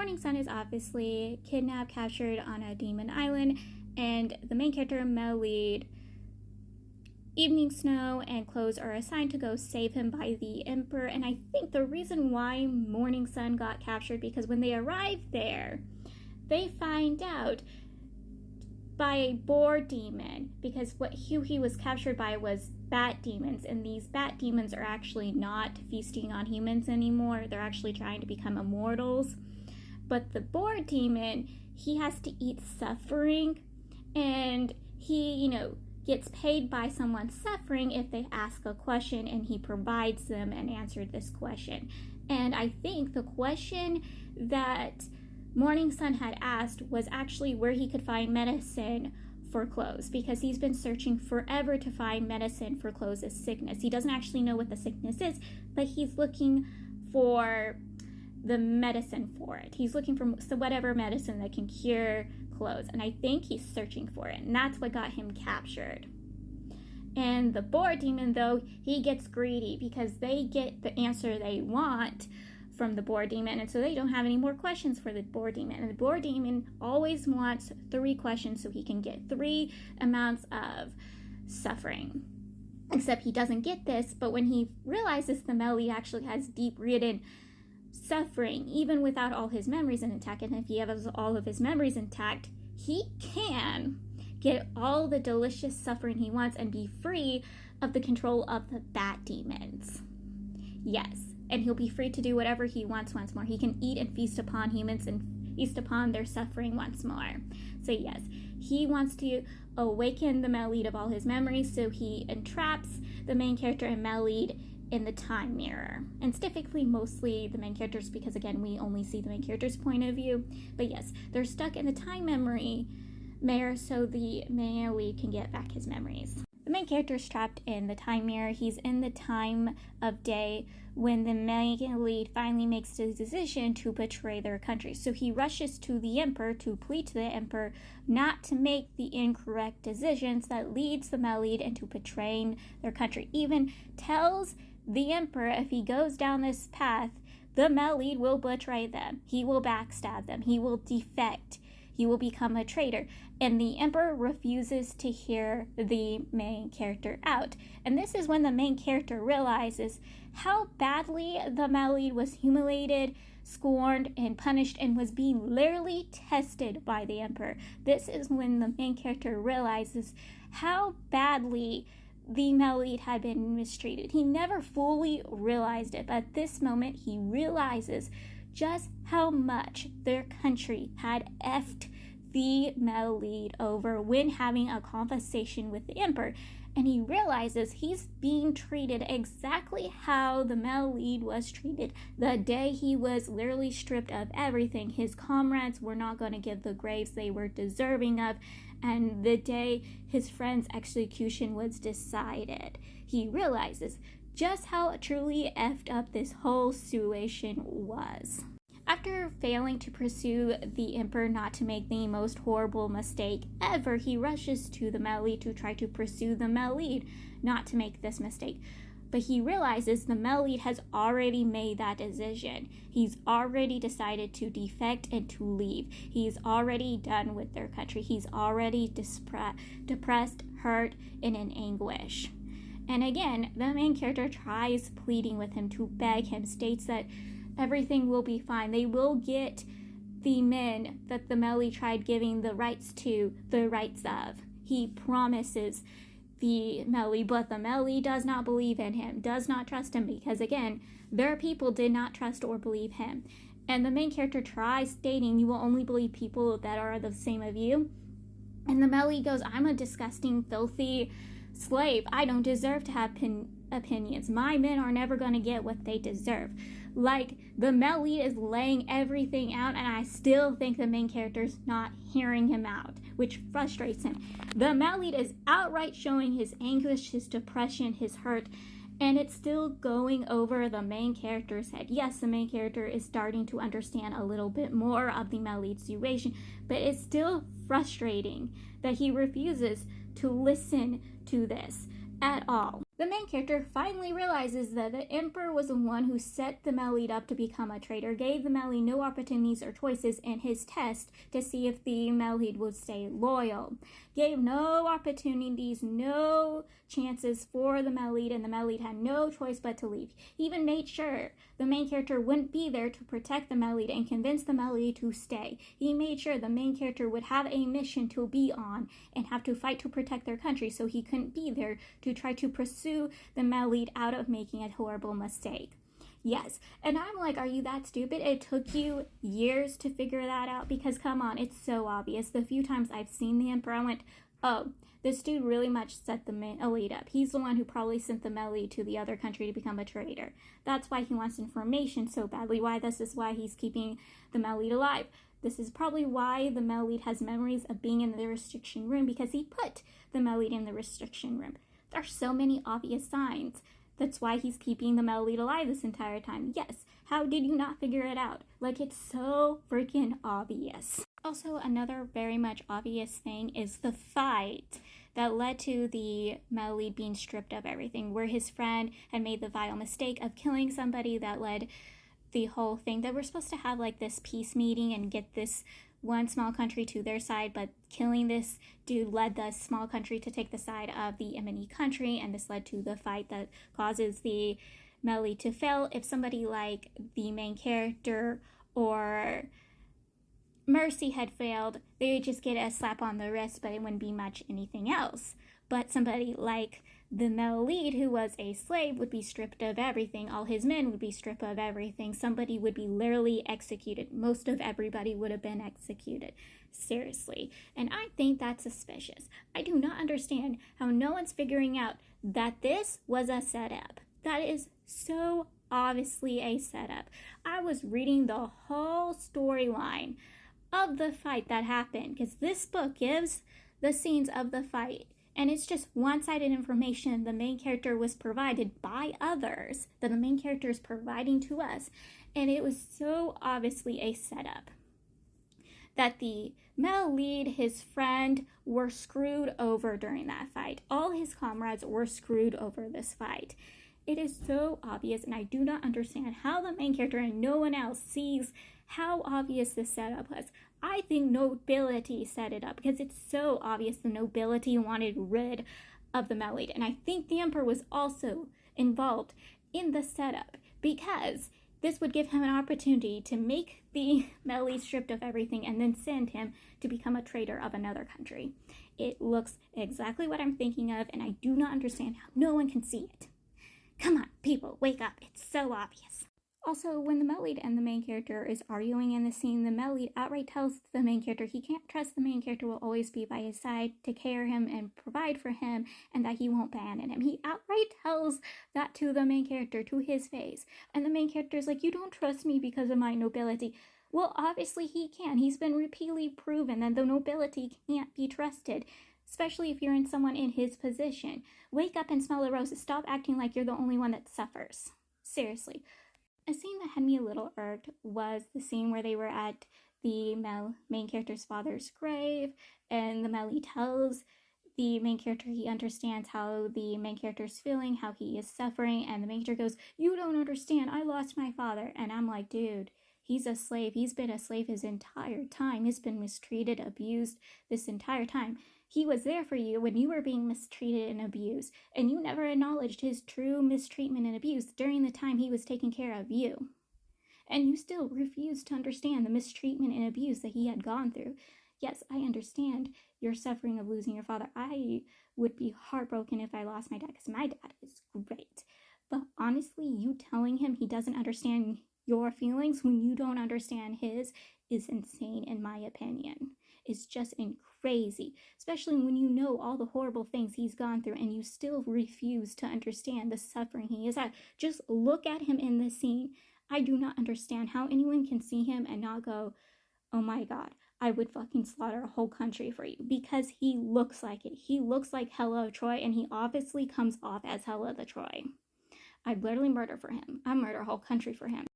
Morning Sun is obviously kidnapped, captured on a demon island, and the main character, Mel Lead, Evening Snow, and Clothes are assigned to go save him by the Emperor. And I think the reason why Morning Sun got captured, because when they arrive there, they find out by a boar demon, because who he was captured by was bat demons, and these bat demons are actually not feasting on humans anymore. They're actually trying to become immortals. But the boar demon, he has to eat suffering, and he, gets paid by someone suffering if they ask a question, and he provides them an answer to this question. And I think the question that Morning Sun had asked was actually where he could find medicine for Clothes, because he's been searching forever to find medicine for Clothes' sickness. He doesn't actually know what the sickness is, but he's looking for the medicine for it. He's looking for whatever medicine that can cure Clothes, and I think he's searching for it, and that's what got him captured. And the boar demon, though, he gets greedy because they get the answer they want from the boar demon, and so they don't have any more questions for the boar demon. And the boar demon always wants 3 questions so he can get 3 amounts of suffering. Except he doesn't get this, but when he realizes the Melly actually has deep-rooted suffering, even without all his memories intact, and if he has all of his memories intact, he can get all the delicious suffering he wants and be free of the control of the bat demons. Yes, and he'll be free to do whatever he wants once more. He can eat and feast upon humans and feast upon their suffering once more. So yes, he wants to awaken the Melid of all his memories, so he entraps the main character and Melid in the time mirror. And typically mostly the main characters, because again, we only see the main character's point of view. But yes, they're stuck in the time memory mirror so the main lead can get back his memories. The main character is trapped in the time mirror. He's in the time of day when the main lead finally makes the decision to betray their country. So he rushes to the Emperor to plead to the Emperor not to make the incorrect decisions that leads the Melid into betraying their country. Even tells the Emperor if he goes down this path, the Melid will betray them. He will backstab them. He will defect. He will become a traitor. And the Emperor refuses to hear the main character out. And this is when the main character realizes how badly the Melid was humiliated, scorned, and punished, and was being literally tested by the Emperor. This is when the main character realizes how badly the Melid had been mistreated. He never fully realized it, but at this moment he realizes just how much their country had effed the Melid over when having a conversation with the Emperor. And he realizes he's being treated exactly how the Melid was treated the day he was literally stripped of everything. His comrades were not going to give the graves they were deserving of, and the day his friend's execution was decided. He realizes just how truly effed up this whole situation was. After failing to pursue the Emperor not to make the most horrible mistake ever, he rushes to the Melid to try to pursue the Melid not to make this mistake. But he realizes the Melid has already made that decision. He's already decided to defect and to leave. He's already done with their country. He's already depressed, hurt, and in anguish. And again, the main character tries pleading with him to beg him, states that everything will be fine. They will get the men that the Melid tried giving the rights to, the rights of. He promises the Melid, but the Melid does not believe in him, does not trust him, because again, their people did not trust or believe him. And the main character tries stating, you will only believe people that are the same of you. And the Melid goes, I'm a disgusting, filthy slave. I don't deserve to have opinions. My men are never going to get what they deserve. Like, the Melid is laying everything out, and I still think the main character's not hearing him out, which frustrates him. The Melid is outright showing his anguish, his depression, his hurt, and it's still going over the main character's head. Yes, the main character is starting to understand a little bit more of the Melid situation, but it's still frustrating that he refuses to listen to this at all. The main character finally realizes that the Emperor was the one who set the Melite up to become a traitor, gave the Melite no opportunities or choices in his test to see if the Melite would stay loyal. Gave no opportunities, no chances for the Melite, and the Melite had no choice but to leave. He even made sure the main character wouldn't be there to protect the Melite and convince the Melite to stay. He made sure the main character would have a mission to be on and have to fight to protect their country, so he couldn't be there to try to pursue the Melite out of making a horrible mistake. Yes, and I'm like, are you that stupid? It took you years to figure that out? Because come on, it's so obvious. The few times I've seen the Emperor, I went, oh, this dude really much set the Melite up. He's the one who probably sent the Melite to the other country to become a traitor. That's why he wants information so badly. This is why he's keeping the Melite alive. This is probably why the Melite has memories of being in the restriction room, because he put the Melite in the restriction room. There are so many obvious signs. That's why he's keeping the Melite alive this entire time. Yes, how did you not figure it out? Like, it's so freaking obvious. Also, another very much obvious thing is the fight that led to the Melite being stripped of everything, where his friend had made the vile mistake of killing somebody that led the whole thing. That we're supposed to have like this peace meeting and get this one small country to their side, but killing this dude led the small country to take the side of the enemy country, and this led to the fight that causes the Melite to fail. If somebody like the main character or Mercy had failed, they would just get a slap on the wrist, but it wouldn't be much anything else. But somebody like the Melite, who was a slave, would be stripped of everything. All his men would be stripped of everything. Somebody would be literally executed. Most of everybody would have been executed. Seriously. And I think that's suspicious. I do not understand how no one's figuring out that this was a setup. That is so obviously a setup. I was reading the whole storyline of the fight that happened, because this book gives the scenes of the fight, and it's just one-sided information the main character was provided by others that the main character is providing to us, and it was so obviously a setup that the Melite, his friend, were screwed over during that fight. All his comrades were screwed over this fight. It is so obvious, and I do not understand how the main character and no one else sees how obvious this setup was. I think nobility set it up, because it's so obvious the nobility wanted rid of the Melite. And I think the Emperor was also involved in the setup, because this would give him an opportunity to make the Melite stripped of everything and then send him to become a traitor of another country. It looks exactly what I'm thinking of, and I do not understand how no one can see it. Come on, people, wake up. It's so obvious. Also, when the Melite and the main character is arguing in the scene, the Melite outright tells the main character he can't trust the main character will always be by his side, take care of him and provide for him, and that he won't abandon him. He outright tells that to the main character to his face. And the main character is like, you don't trust me because of my nobility. Well, obviously he can. He's been repeatedly proven that the nobility can't be trusted, especially if you're in someone in his position. Wake up and smell the roses. Stop acting like you're the only one that suffers. Seriously. A scene that had me a little irked was the scene where they were at the main character's father's grave, and the Melite tells the main character he understands how the main character's feeling, how he is suffering, and the main character goes, you don't understand, I lost my father. And I'm like, dude, he's a slave. He's been a slave his entire time. He's been mistreated, abused this entire time. He was there for you when you were being mistreated and abused, and you never acknowledged his true mistreatment and abuse during the time he was taking care of you. And you still refused to understand the mistreatment and abuse that he had gone through. Yes, I understand your suffering of losing your father. I would be heartbroken if I lost my dad, because my dad is great. But honestly, you telling him he doesn't understand your feelings when you don't understand his is insane, in my opinion. It's just crazy, especially when you know all the horrible things he's gone through and you still refuse to understand the suffering he is at. Just look at him in this scene. I do not understand how anyone can see him and not go, oh my god, I would fucking slaughter a whole country for you, because he looks like it. He looks like Hela of Troy, and he obviously comes off as Hela the Troy. I'd literally murder for him. I'd murder a whole country for him.